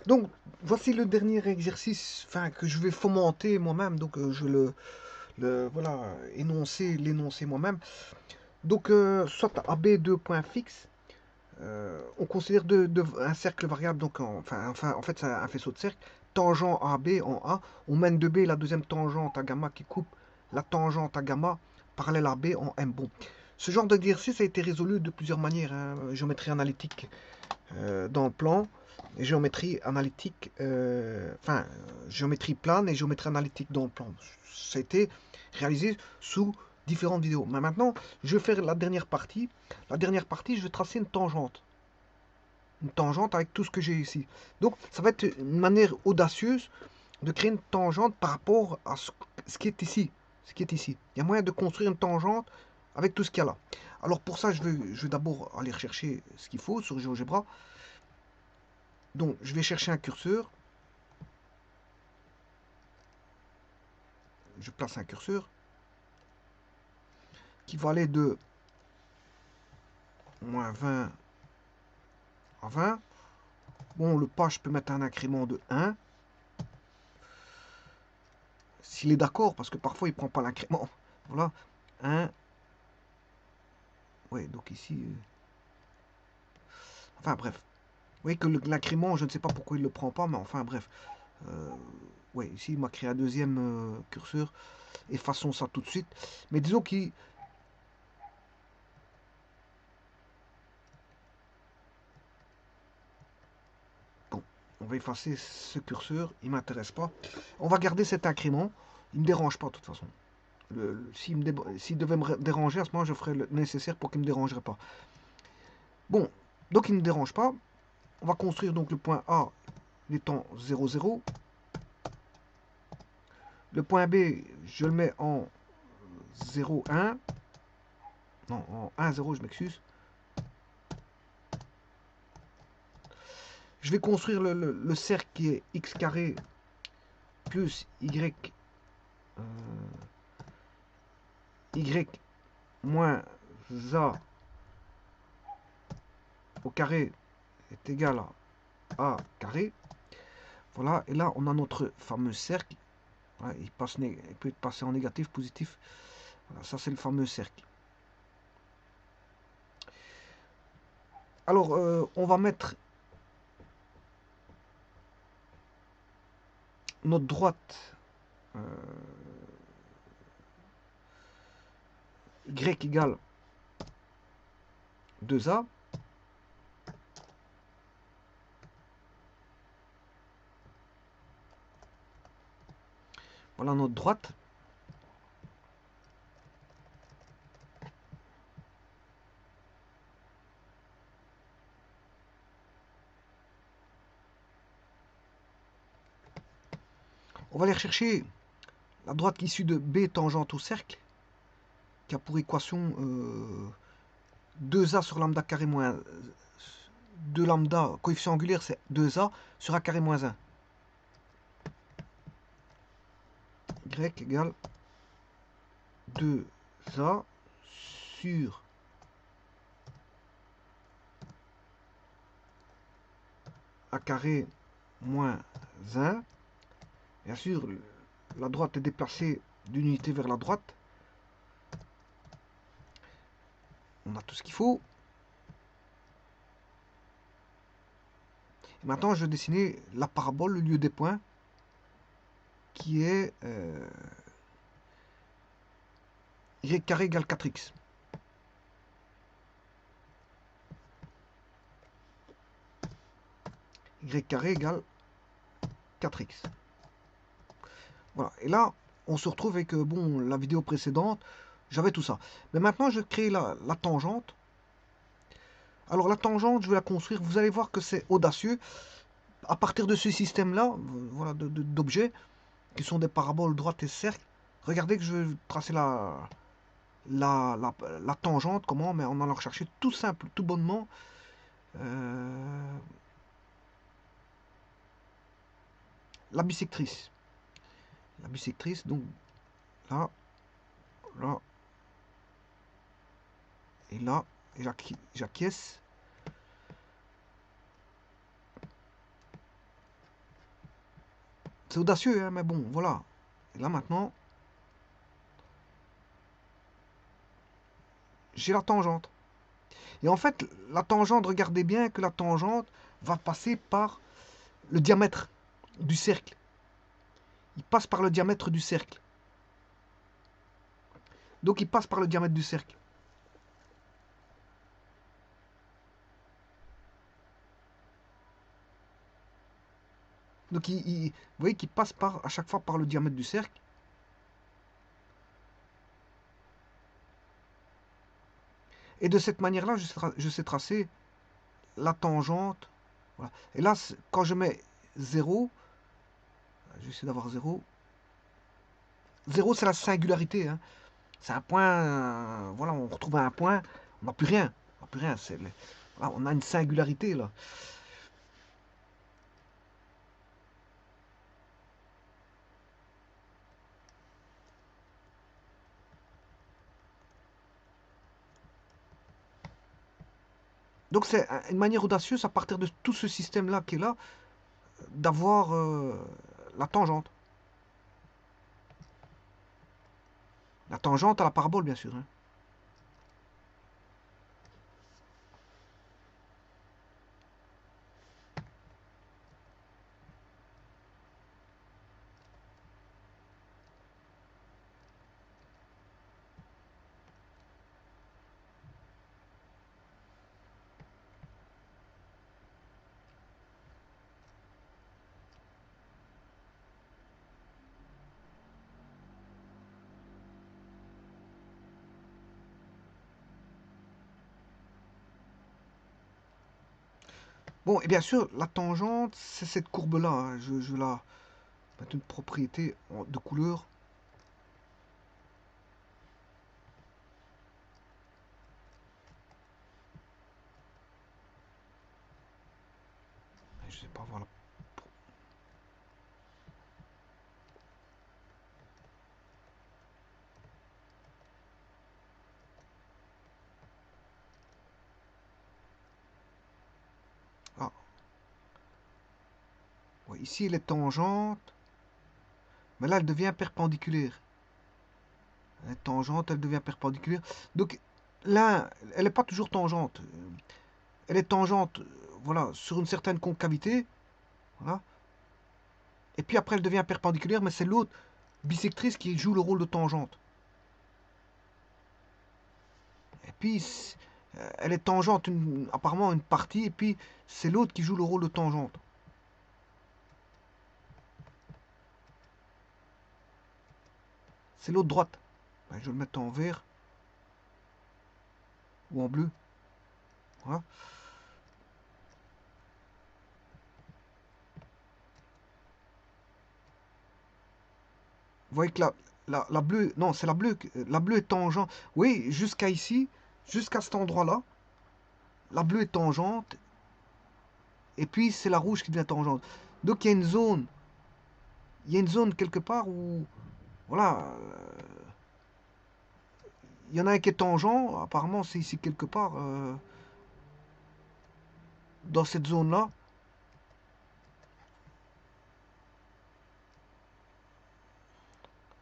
Donc, voici le dernier exercice, enfin, que je vais fomenter moi-même. Donc, je voilà, l'énoncer moi-même. Donc, soit AB 2 points fixes, on considère un cercle variable, donc en fait, c'est un faisceau de cercle. Tangent AB en A, on mène de B la deuxième tangente à gamma qui coupe la tangente à gamma parallèle à B en M. Bon, ce genre d'exercice a été résolu de plusieurs manières, hein. Géométrie analytique dans le plan, et géométrie analytique, géométrie plane et géométrie analytique dans le plan. Ça a été réalisé sous différentes vidéos. Mais maintenant, je vais faire la dernière partie. La dernière partie, je vais tracer une tangente. Une tangente avec tout ce que j'ai ici. Donc, ça va être une manière audacieuse de créer une tangente par rapport à ce qui est ici. Ce qui est ici. Il y a moyen de construire une tangente avec tout ce qu'il y a là. Alors pour ça, je vais d'abord aller rechercher ce qu'il faut sur GeoGebra. Donc, je vais chercher un curseur. Je place un curseur qui va aller de moins 20 à 20. Bon, le pas, je peux mettre un incrément de 1. S'il est d'accord, parce que parfois, il ne prend pas l'incrément. Voilà. 1. Ouais, donc ici... Enfin, bref. Vous voyez que l'incrément, je ne sais pas pourquoi il ne le prend pas, mais enfin, bref. Euh, ouais, ici, il m'a créé un deuxième curseur. Effaçons ça tout de suite. Mais disons qu'il... Bon, on va effacer ce curseur. Il ne m'intéresse pas. On va garder cet incrément. Il ne me dérange pas, de toute façon. S'il devait me déranger, à ce moment, je ferais le nécessaire pour qu'il ne me dérangerait pas. Bon, donc il ne me dérange pas. On va construire donc le point A, il étant 0, 0. Le point B, je le mets en 0, 1. Non, en 1, 0, je m'excuse. Je vais construire le cercle qui est x carré plus y, y moins a au carré est égal à a carré. Voilà, et là on a notre fameux cercle. Ouais, il peut être passé en négatif, positif. Voilà, ça c'est le fameux cercle. Alors, on va mettre notre droite y égale 2a. Voilà notre droite. On va aller rechercher la droite issue de B tangente au cercle, qui a pour équation 2a sur lambda carré moins 2 lambda, coefficient angulaire c'est 2a sur a carré moins 1. Y égale 2a sur a carré moins 1. Bien sûr, la droite est déplacée d'une unité vers la droite. On a tout ce qu'il faut. Et maintenant, je vais dessiner la parabole, le lieu des points, qui est y carré égale 4x. Y carré égale 4x. Voilà. Et là, on se retrouve avec bon, la vidéo précédente, j'avais tout ça. Mais maintenant, je crée la tangente. Alors la tangente, je vais la construire. Vous allez voir que c'est audacieux. À partir de ce système-là, voilà, d'objets, qui sont des paraboles droites et cercles, regardez que je vais tracer la tangente, comment, mais en allant rechercher tout simple, tout bonnement, la bisectrice. La bisectrice, donc là, là, et là, et j'acquiesce. C'est audacieux, hein, mais bon, voilà. Et là maintenant, j'ai la tangente. Et en fait, la tangente, regardez bien que la tangente va passer par le diamètre du cercle. Il passe par le diamètre du cercle. Donc il passe par le diamètre du cercle. Donc vous voyez qu'il passe à chaque fois par le diamètre du cercle. Et de cette manière-là, je sais tracer la tangente. Voilà. Et là, quand je mets 0, je vais essayer d'avoir 0. 0, c'est la singularité. Hein. C'est un point, voilà, on retrouve un point, on n'a plus rien. On n'a plus rien. Voilà, on a une singularité là. Donc c'est une manière audacieuse à partir de tout ce système-là qui est là, d'avoir la tangente. La tangente à la parabole, bien sûr. Hein. Bon, et bien sûr, la tangente, c'est cette courbe-là. Hein. Je la mettre une propriété de couleur. Je sais pas, voilà. Ah, ouais, ici, elle est tangente. Mais là, elle devient perpendiculaire. Elle est tangente, elle devient perpendiculaire. Donc, là, elle n'est pas toujours tangente. Elle est tangente, voilà, sur une certaine concavité. Voilà. Et puis après, elle devient perpendiculaire, mais c'est l'autre bisectrice qui joue le rôle de tangente. Et puis, elle est tangente, apparemment, une partie, et puis c'est l'autre qui joue le rôle de tangente. C'est l'autre droite. Ben, je vais le mettre en vert ou en bleu. Voilà. Vous voyez que la bleue, non, c'est la bleue est tangente. Oui, jusqu'à ici, jusqu'à cet endroit-là, la bleue est tangente, et puis c'est la rouge qui devient tangente. Donc il y a une zone quelque part où, voilà, il y en a un qui est tangent, apparemment c'est ici quelque part, dans cette zone-là.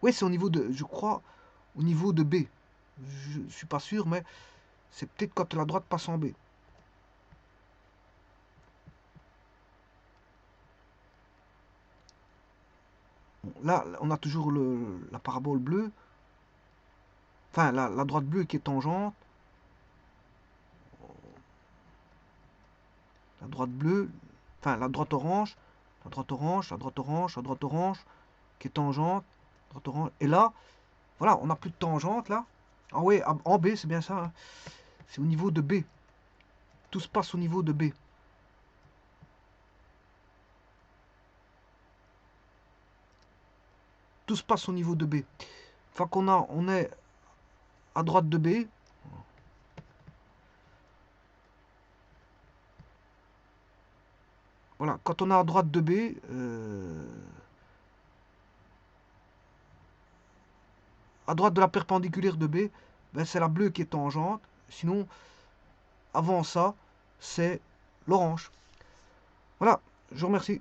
Oui, c'est au niveau de, je crois, au niveau de B. Je suis pas sûr, mais c'est peut-être quand la droite passe en B. Bon, là, on a toujours la parabole bleue. Enfin, la droite bleue qui est tangente. La droite bleue. Enfin, la droite orange. La droite orange, la droite orange, la droite orange. Qui est tangente. Droite orange. Et là, voilà, on n'a plus de tangente là. Ah ouais, en B, c'est bien ça. Hein. C'est au niveau de B. Tout se passe au niveau de B. Tout se passe au niveau de B. Enfin on est à droite de B. Voilà, quand on est à droite de B, à droite de la perpendiculaire de B, ben c'est la bleue qui est tangente. Sinon, avant ça, c'est l'orange. Voilà, je vous remercie.